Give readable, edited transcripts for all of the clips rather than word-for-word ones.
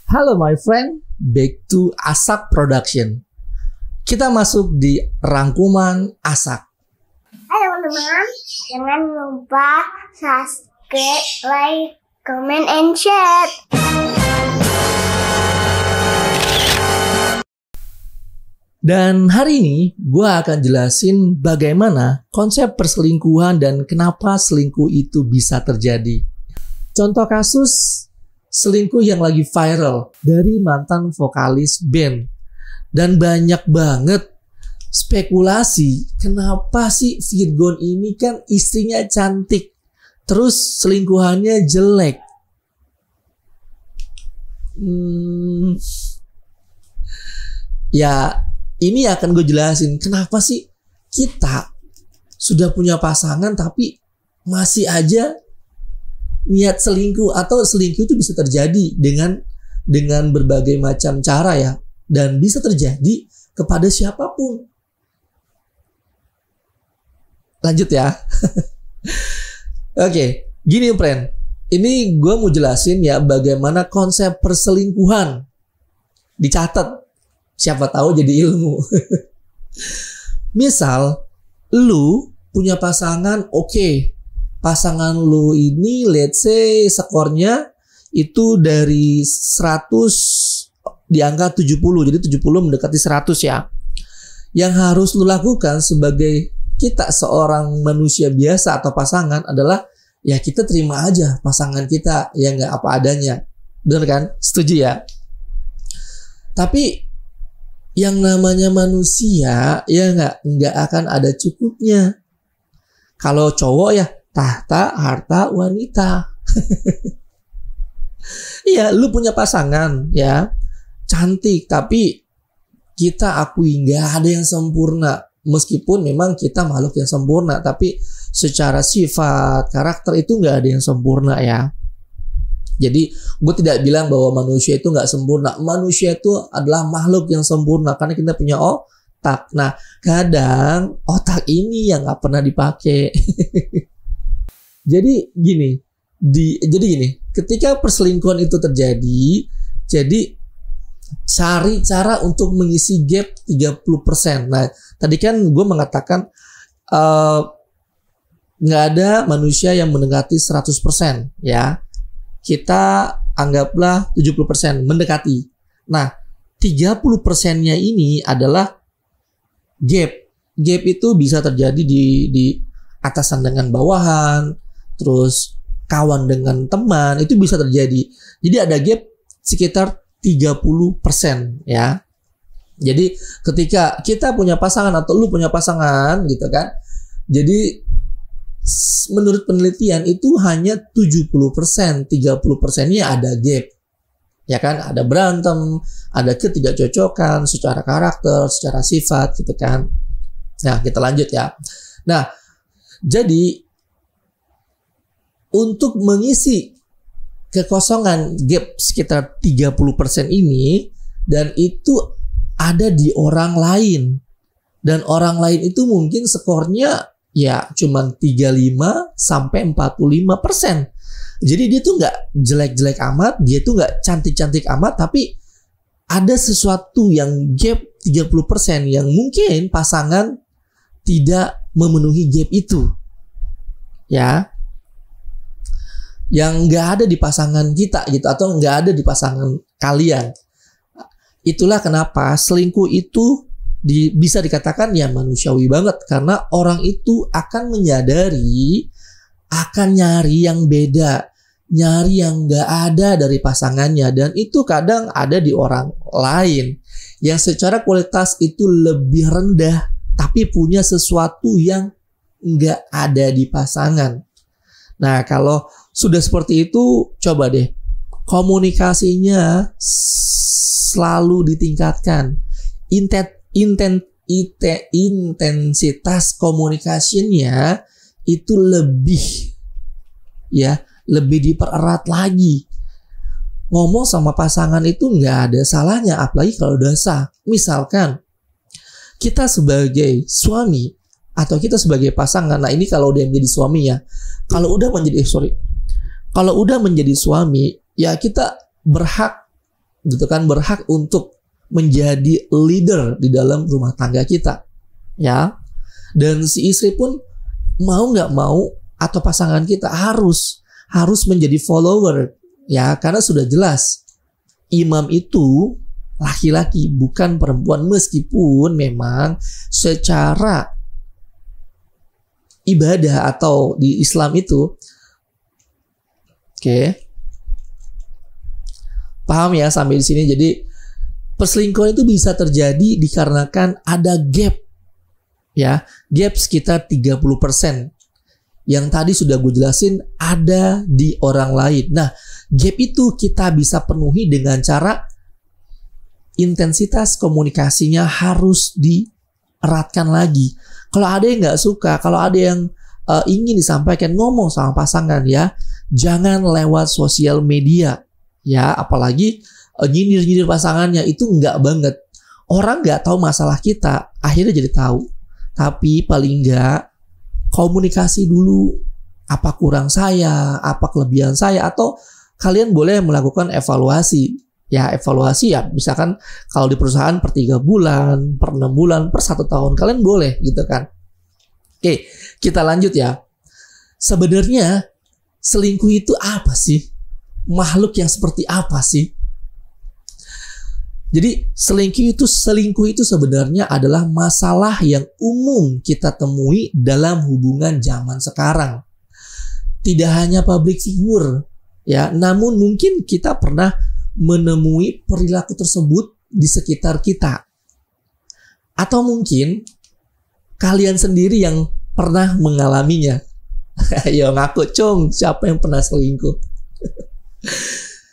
Halo my friend, back to Asak Production. Kita masuk di rangkuman Asak. Halo teman-teman, jangan lupa subscribe, like, comment, and share. Dan hari ini gue akan jelasin bagaimana konsep perselingkuhan dan kenapa selingkuh itu bisa terjadi. Contoh kasus selingkuh yang lagi viral dari mantan vokalis band. Dan banyak banget spekulasi kenapa sih Virgon ini kan istrinya cantik, terus selingkuhannya jelek. Ya ini akan gue jelasin kenapa sih kita sudah punya pasangan tapi masih aja niat selingkuh, atau selingkuh itu bisa terjadi dengan berbagai macam cara ya, dan bisa terjadi kepada siapapun. Lanjut ya. Oke, gini friend, ini gue mau jelasin ya bagaimana konsep perselingkuhan. Dicatat, siapa tahu jadi ilmu. Misal lu punya pasangan, oke. Pasangan lu ini let's say skornya itu dari 100 di angka 70. Jadi 70 mendekati 100 ya. Yang harus lu lakukan sebagai kita seorang manusia biasa atau pasangan adalah ya kita terima aja pasangan kita ya nggak apa adanya. Bener kan? Setuju ya? Tapi yang namanya manusia ya nggak akan ada cukupnya. Kalau cowok ya tahta, harta, wanita. Iya, lu punya pasangan ya, cantik, tapi kita akui nggak ada yang sempurna. Meskipun memang kita makhluk yang sempurna, tapi secara sifat, karakter itu nggak ada yang sempurna ya. Jadi gue tidak bilang bahwa manusia itu nggak sempurna. Manusia itu adalah makhluk yang sempurna karena kita punya otak. Nah, kadang otak ini yang nggak pernah dipakai. Jadi gini, ketika perselingkuhan itu terjadi, jadi cari cara untuk mengisi gap 30%. Nah, tadi kan gue mengatakan nggak ada manusia yang mendekati 100% ya. Kita anggaplah 70% mendekati. Nah, 30%-nya ini adalah gap. Gap itu bisa terjadi di atasan dengan bawahan, terus kawan dengan teman, itu bisa terjadi. Jadi ada gap sekitar 30% ya. Jadi ketika kita punya pasangan atau lu punya pasangan gitu kan. Jadi menurut penelitian itu hanya 70%, 30%-nya ada gap. Ya kan, ada berantem, ada ketidakcocokan secara karakter, secara sifat gitu kan. Nah, kita lanjut ya. Nah, jadi untuk mengisi kekosongan gap sekitar 30% ini, dan itu ada di orang lain. Dan orang lain itu mungkin skornya ya cuman 35 sampai 45%. Jadi dia tuh nggak jelek-jelek amat, dia tuh nggak cantik-cantik amat, tapi ada sesuatu yang gap 30% yang mungkin pasangan tidak memenuhi gap itu. Ya. Yang nggak ada di pasangan kita gitu, atau nggak ada di pasangan kalian. Itulah kenapa selingkuh itu bisa dikatakan ya manusiawi banget, karena orang itu akan menyadari, akan nyari yang beda, nyari yang nggak ada dari pasangannya, dan itu kadang ada di orang lain yang secara kualitas itu lebih rendah tapi punya sesuatu yang nggak ada di pasangan. Nah, kalau sudah seperti itu, coba deh komunikasinya selalu ditingkatkan. Intensitas komunikasinya itu lebih dipererat lagi. Ngomong sama pasangan itu nggak ada salahnya, apalagi kalau udah sah. Misalkan kita sebagai suami atau kita sebagai pasangan, nah ini kalau udah menjadi suami ya, kalau udah menjadi suami, ya kita berhak gitu kan, berhak untuk menjadi leader di dalam rumah tangga kita, ya. Dan si istri pun mau nggak mau atau pasangan kita harus menjadi follower, ya, karena sudah jelas imam itu laki-laki bukan perempuan, meskipun memang secara ibadah atau di Islam itu, oke, paham ya sampai di sini. Jadi perselingkuhan itu bisa terjadi dikarenakan ada gap, ya, gap sekitar 30%. Yang tadi sudah gue jelasin ada di orang lain. Nah, gap itu kita bisa penuhi dengan cara intensitas komunikasinya harus dieratkan lagi. Kalau ada yang nggak suka, kalau ada yang ingin disampaikan, ngomong sama pasangan, ya, jangan lewat sosial media, ya, apalagi nyindir-nyindir pasangannya, itu nggak banget. Orang nggak tahu masalah kita, akhirnya jadi tahu. Tapi paling nggak komunikasi dulu, apa kurang saya, apa kelebihan saya, atau kalian boleh melakukan evaluasi. Ya, evaluasi ya, misalkan kalau di perusahaan per 3 bulan, per 6 bulan, per 1 tahun, kalian boleh gitu kan. Oke, kita lanjut ya. Sebenarnya selingkuh itu apa sih? Makhluk yang seperti apa sih? Jadi selingkuh itu sebenarnya adalah masalah yang umum kita temui dalam hubungan zaman sekarang. Tidak hanya public figure, ya, namun mungkin kita pernah menemui perilaku tersebut di sekitar kita. Atau mungkin kalian sendiri yang pernah mengalaminya. Ayo ngaku, Cung, siapa yang pernah selingkuh?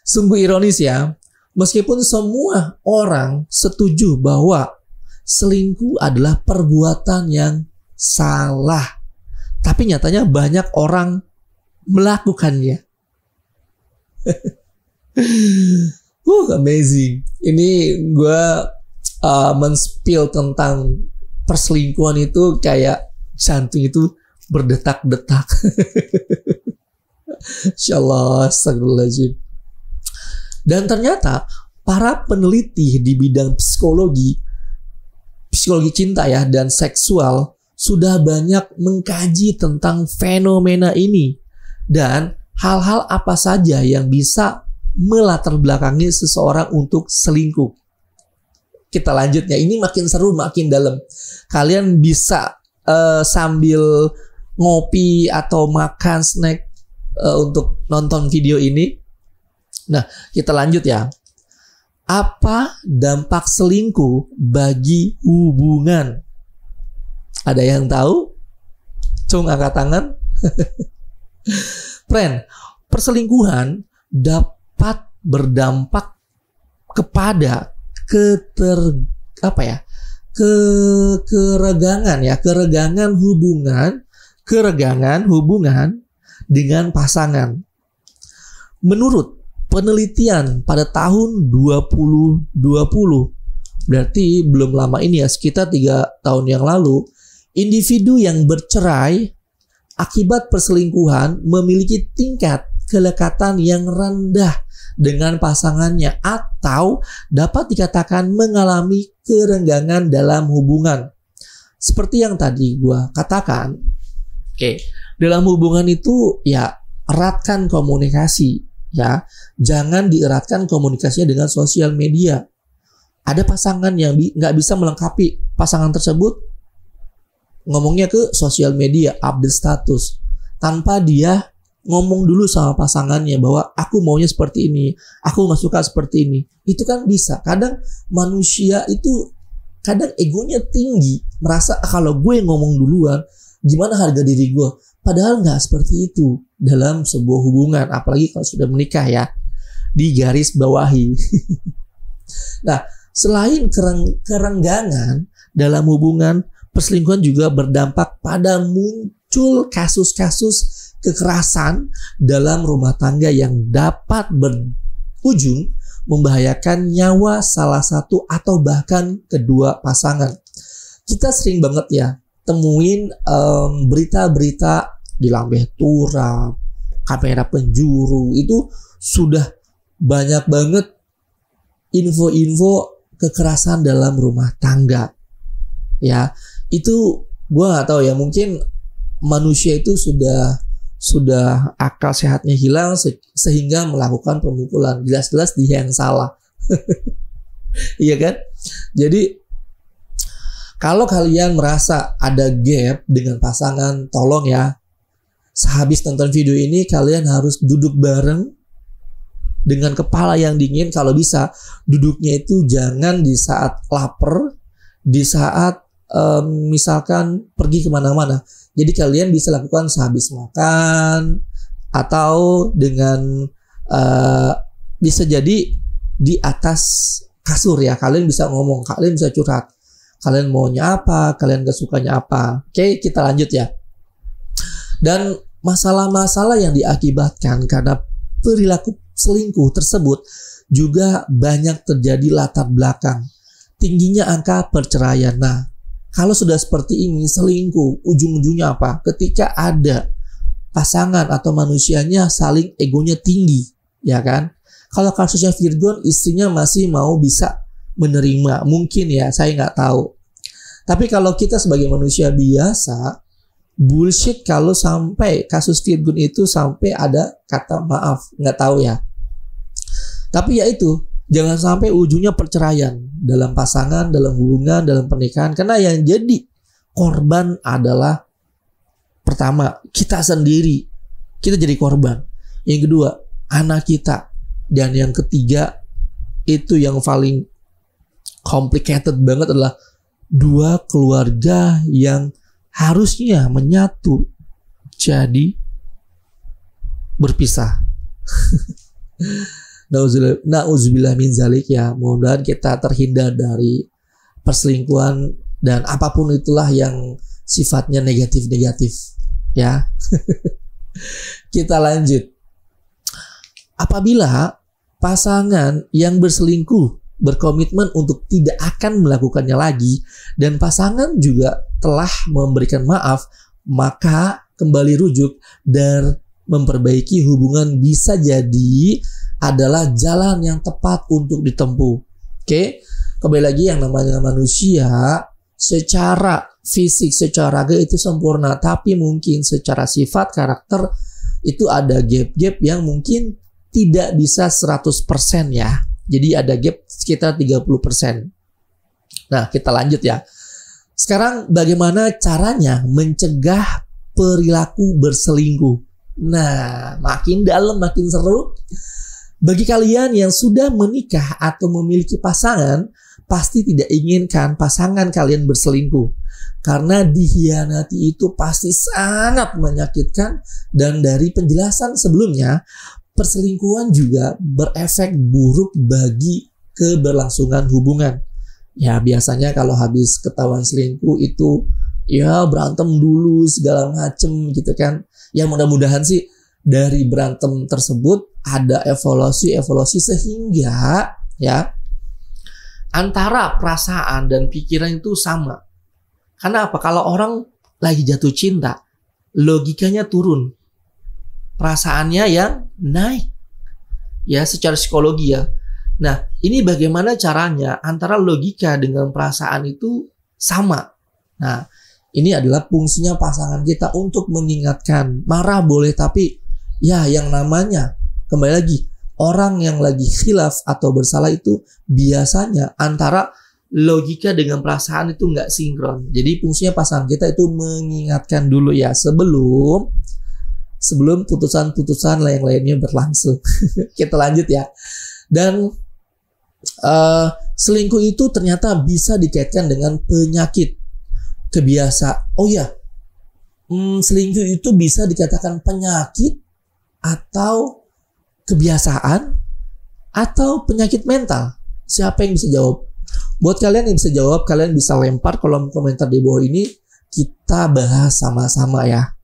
Sungguh ironis ya. Meskipun semua orang setuju bahwa selingkuh adalah perbuatan yang salah, tapi nyatanya banyak orang melakukannya. Amazing. Ini gue men-spill tentang perselingkuhan itu kayak jantung itu berdetak-detak. Insyaallah, astagfirullahaladzim. Dan ternyata para peneliti di bidang psikologi cinta ya, dan seksual sudah banyak mengkaji tentang fenomena ini dan hal-hal apa saja yang bisa melatar belakangi seseorang untuk selingkuh. Kita lanjut ya, ini makin seru, makin dalam. Kalian bisa sambil ngopi atau makan snack untuk nonton video ini. Nah, kita lanjut ya. Apa dampak selingkuh bagi hubungan? Ada yang tahu? Cung, angkat tangan. Friend, perselingkuhan dapat berdampak kepada keregangan hubungan dengan pasangan. Menurut penelitian pada tahun 2020, berarti belum lama ini ya, sekitar 3 tahun yang lalu, individu yang bercerai akibat perselingkuhan memiliki tingkat kelekatan yang rendah dengan pasangannya atau dapat dikatakan mengalami kerenggangan dalam hubungan. Seperti yang tadi gua katakan, dalam hubungan itu ya eratkan komunikasi. Ya, jangan dieratkan komunikasinya dengan sosial media. Ada pasangan yang nggak bisa melengkapi pasangan tersebut, ngomongnya ke sosial media, update status, tanpa dia ngomong dulu sama pasangannya bahwa aku maunya seperti ini, aku nggak suka seperti ini. Itu kan bisa. Kadang manusia itu kadang egonya tinggi, merasa kalau gue ngomong duluan, gimana harga diri gue? Padahal nggak seperti itu dalam sebuah hubungan, apalagi kalau sudah menikah ya, di garis bawahi. Nah, selain kerenggangan dalam hubungan, perselingkuhan juga berdampak pada muncul kasus-kasus kekerasan dalam rumah tangga yang dapat berujung membahayakan nyawa salah satu atau bahkan kedua pasangan. Kita sering banget ya temuin berita-berita di lambe turap, kamera penjuru, itu sudah banyak banget info-info kekerasan dalam rumah tangga. Ya, itu gue nggak tahu ya, mungkin manusia itu sudah akal sehatnya hilang sehingga melakukan pemukulan. Jelas-jelas dia yang salah. Iya kan? Jadi kalau kalian merasa ada gap dengan pasangan, tolong ya, sehabis nonton video ini kalian harus duduk bareng dengan kepala yang dingin. Kalau bisa duduknya itu jangan di saat lapar, di saat misalkan pergi kemana-mana. Jadi kalian bisa lakukan sehabis makan, atau dengan bisa jadi di atas kasur ya. Kalian bisa ngomong, kalian bisa curhat. Kalian maunya apa, kalian gak sukanya apa. Oke, kita lanjut ya. Dan masalah-masalah yang diakibatkan karena perilaku selingkuh tersebut juga banyak terjadi latar belakang tingginya angka perceraian. Nah, kalau sudah seperti ini, selingkuh, ujung-ujungnya apa? Ketika ada pasangan atau manusianya saling egonya tinggi, ya kan? Kalau kasusnya Virgon, istrinya masih mau bisa menerima, mungkin ya, saya nggak tahu. Tapi kalau kita sebagai manusia biasa, bullshit kalau sampai kasus Virgon itu sampai ada kata maaf, nggak tahu ya. Tapi ya itu, jangan sampai ujungnya perceraian dalam pasangan, dalam hubungan, dalam pernikahan. Karena yang jadi korban adalah, pertama, kita sendiri. Kita jadi korban. Yang kedua, anak kita. Dan yang ketiga, itu yang paling complicated banget adalah dua keluarga yang harusnya menyatu jadi berpisah. Nauzubillah min zalik ya. Mudah-mudahan kita terhindar dari perselingkuhan dan apapun itulah yang sifatnya negatif-negatif ya. Kita lanjut. Apabila pasangan yang berselingkuh berkomitmen untuk tidak akan melakukannya lagi dan pasangan juga telah memberikan maaf, maka kembali rujuk dan memperbaiki hubungan bisa jadi adalah jalan yang tepat untuk ditempuh. Oke, kembali lagi, yang namanya manusia secara fisik, secara raga itu sempurna, tapi mungkin secara sifat, karakter itu ada gap-gap yang mungkin tidak bisa 100% ya. Jadi ada gap sekitar 30%. Nah, kita lanjut ya. Sekarang bagaimana caranya mencegah perilaku berselingkuh? Nah, makin dalam makin seru. Bagi kalian yang sudah menikah atau memiliki pasangan, pasti tidak inginkan pasangan kalian berselingkuh. Karena dikhianati itu pasti sangat menyakitkan. Dan dari penjelasan sebelumnya, perselingkuhan juga berefek buruk bagi keberlangsungan hubungan. Ya, biasanya kalau habis ketahuan selingkuh itu ya berantem dulu segala macem gitu kan. Ya mudah-mudahan sih dari berantem tersebut ada evaluasi sehingga ya antara perasaan dan pikiran itu sama. Karena apa? Kalau orang lagi jatuh cinta, logikanya turun, perasaannya yang naik ya, secara psikologi ya. Nah, ini bagaimana caranya antara logika dengan perasaan itu sama. Nah, ini adalah fungsinya pasangan kita untuk mengingatkan. Marah boleh, tapi ya yang namanya, kembali lagi, orang yang lagi khilaf atau bersalah itu biasanya antara logika dengan perasaan itu nggak sinkron. Jadi fungsinya pasangan kita itu mengingatkan dulu ya, sebelum putusan-putusan lain-lainnya berlangsung. Kita lanjut ya. Dan selingkuh itu ternyata bisa dikaitkan dengan penyakit, kebiasaan. Oh ya, selingkuh itu bisa dikatakan penyakit atau kebiasaan atau penyakit mental. Siapa yang bisa jawab? Buat kalian yang bisa jawab, kalian bisa lempar kolom komentar di bawah ini. Kita bahas sama-sama ya.